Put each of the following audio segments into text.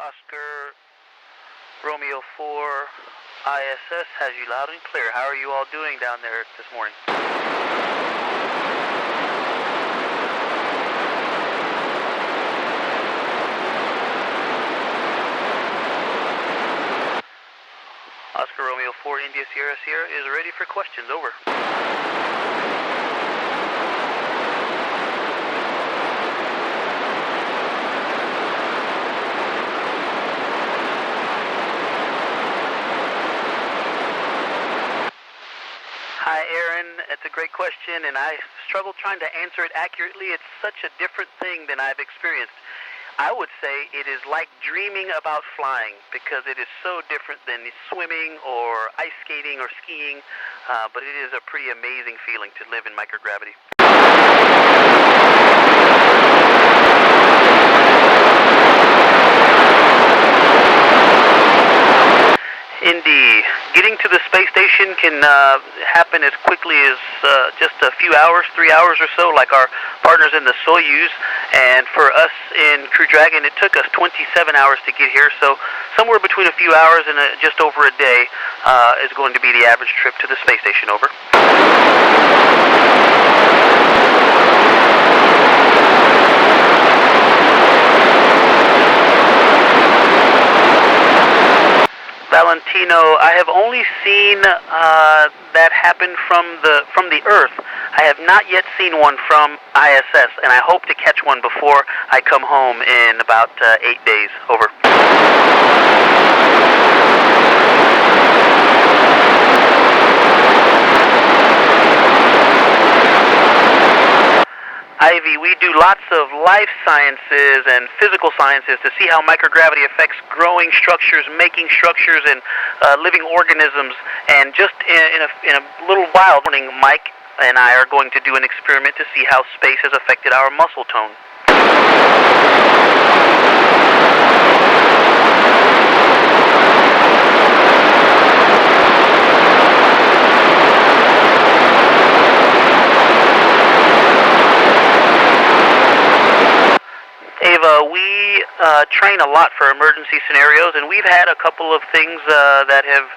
Oscar Romeo 4 ISS has you loud and clear. How are you all doing down there this morning? Oscar Romeo 4 India Sierra Sierra is ready for questions. Over. Hi, Aaron. It's a great question, and I struggle trying to answer it accurately. It's such a different thing than I've experienced. I would say it is like dreaming about flying because it is so different than swimming or ice skating or skiing, but it is a pretty amazing feeling to live in microgravity. Indeed. Getting to the space station can happen as quickly as just a few hours, 3 hours or so, like our partners in the Soyuz. And for us in Crew Dragon, it took us 27 hours to get here. So somewhere between a few hours and just over a day is going to be the average trip to the space station. Over. Valentino, I have only seen that happen from the Earth. I have not yet seen one from ISS, and I hope to catch one before I come home in about 8 days. Over. Ivy, we do lots of life sciences and physical sciences to see how microgravity affects growing structures, making structures, and living organisms. And just in a little while, Mike and I are going to do an experiment to see how space has affected our muscle tone. We train a lot for emergency scenarios, and we've had a couple of things that have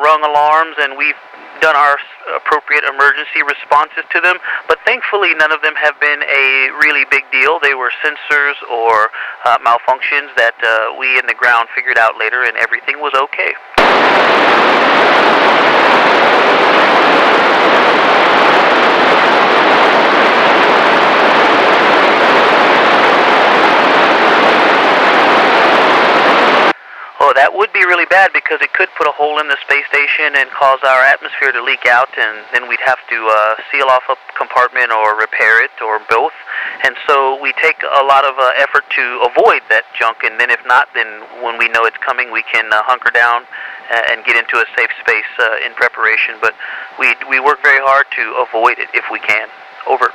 rung alarms, and we've done our appropriate emergency responses to them, but thankfully none of them have been a really big deal. They were sensors or malfunctions that we in the ground figured out later, and everything was okay. That would be really bad because it could put a hole in the space station and cause our atmosphere to leak out, and then we'd have to seal off a compartment or repair it or both. And so we take a lot of effort to avoid that junk, and then if not, then when we know it's coming, we can hunker down and get into a safe space in preparation. But we work very hard to avoid it if we can. Over.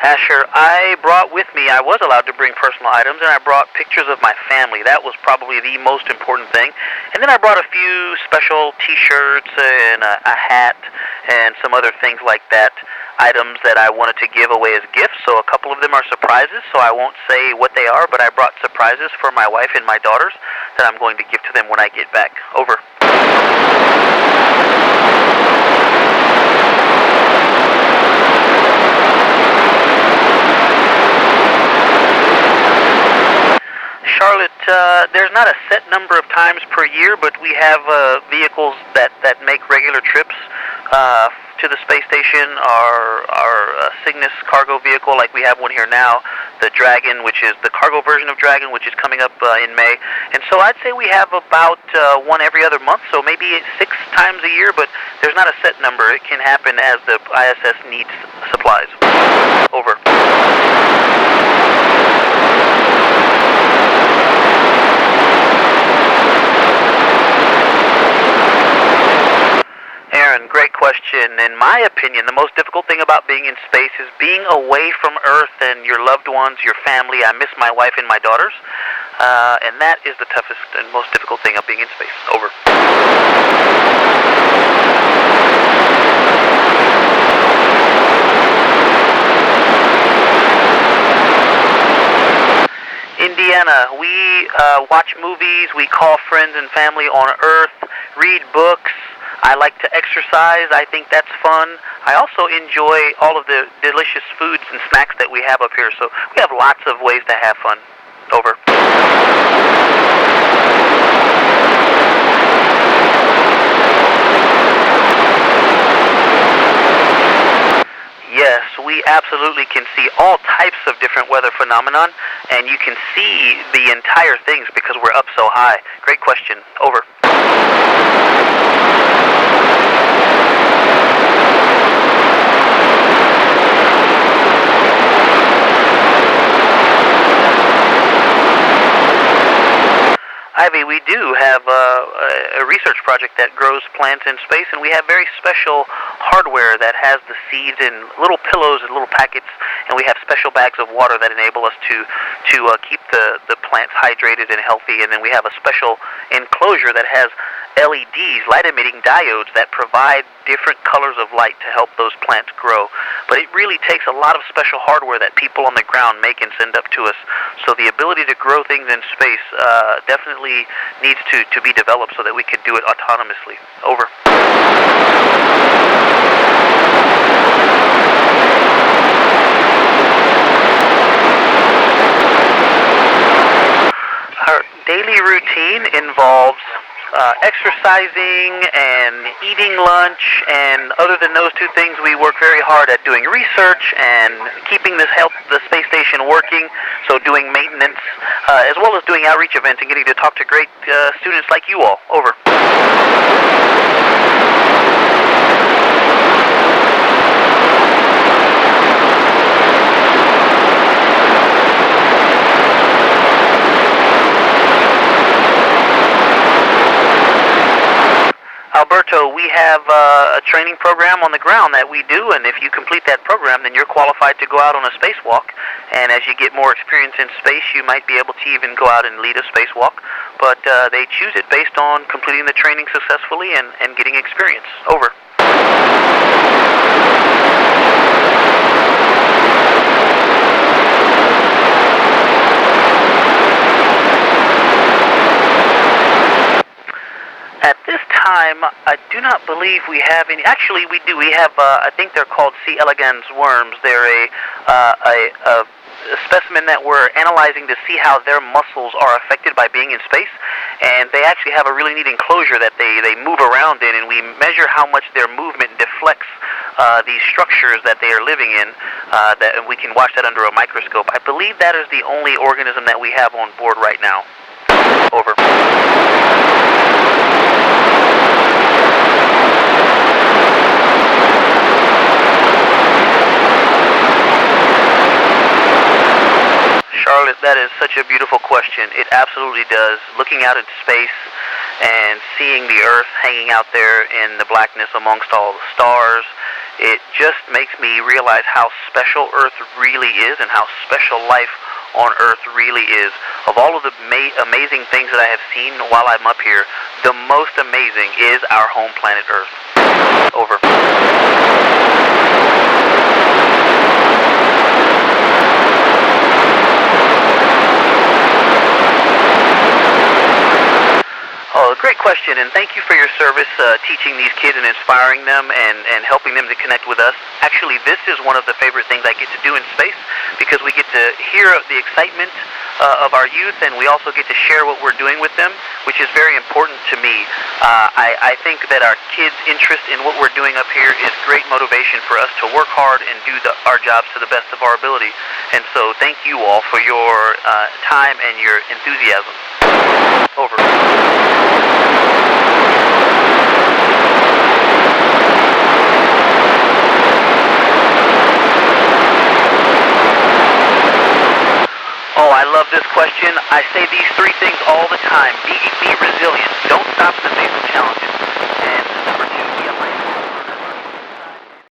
Asher, I brought with me, I was allowed to bring personal items, and I brought pictures of my family. That was probably the most important thing. And then I brought a few special t-shirts and a hat and some other things like that, items that I wanted to give away as gifts. So a couple of them are surprises, so I won't say what they are, but I brought surprises for my wife and my daughters that I'm going to give to them when I get back. Over. Charlotte, there's not a set number of times per year, but we have vehicles that make regular trips to the space station. Our Cygnus cargo vehicle, like we have one here now, the Dragon, which is the cargo version of Dragon, which is coming up in May. And so I'd say we have about one every other month, so maybe 6 times a year, but there's not a set number. It can happen as the ISS needs supplies. Over. Great question. In my opinion, the most difficult thing about being in space is being away from Earth and your loved ones, your family. I miss my wife and my daughters, and that is the toughest and most difficult thing of being in space. Over. watch movies. We call friends and family on Earth, read books. I like to exercise. I think that's fun. I also enjoy all of the delicious foods and snacks that we have up here. So we have lots of ways to have fun. Over. Yes, we absolutely can see all types of different weather phenomenon, and you can see the entire things because we're up so high. Great question. Over. Ivy, we do have a research project that grows plants in space, and we have very special hardware that has the seeds in little pillows and little packets, and we have special bags of water that enable us to keep the plants hydrated and healthy, and then we have a special enclosure that has LEDs, light-emitting diodes, that provide different colors of light to help those plants grow. But it really takes a lot of special hardware that people on the ground make and send up to us. So the ability to grow things in space definitely needs to be developed so that we can do it autonomously. Over. Our daily routine involves exercising and eating lunch, and other than those two things, we work very hard at doing research and keeping the space station working, so doing maintenance, as well as doing outreach events and getting to talk to great students like you all. Over. Alberto, we have a training program on the ground that we do, and if you complete that program, then you're qualified to go out on a spacewalk. And as you get more experience in space, you might be able to even go out and lead a spacewalk. But they choose it based on completing the training successfully and getting experience. Over. At this time, I do not believe we have any. Actually, we do. We have, I think they're called C. elegans worms. They're a specimen that we're analyzing to see how their muscles are affected by being in space. And they actually have a really neat enclosure that they move around in, and we measure how much their movement deflects these structures that they are living in, and we can watch that under a microscope. I believe that is the only organism that we have on board right now. Over. Charlotte, that is such a beautiful question. It absolutely does. Looking out at space and seeing the Earth hanging out there in the blackness amongst all the stars, it just makes me realize how special Earth really is and how special life on Earth really is. Of all of the amazing things that I have seen while I'm up here, the most amazing is our home planet Earth. Over. Oh, great question, and thank you for your service teaching these kids and inspiring them and helping them to connect with us. Actually, this is one of the favorite things I get to do in space, because we get to hear the excitement of our youth, and we also get to share what we're doing with them, which is very important to me. I think that our kids' interest in what we're doing up here is great motivation for us to work hard and do our jobs to the best of our ability. And so thank you all for your time and your enthusiasm. Over. Oh, I love this question. I say these three things all the time. Be resilient. Don't stop the face of challenges. And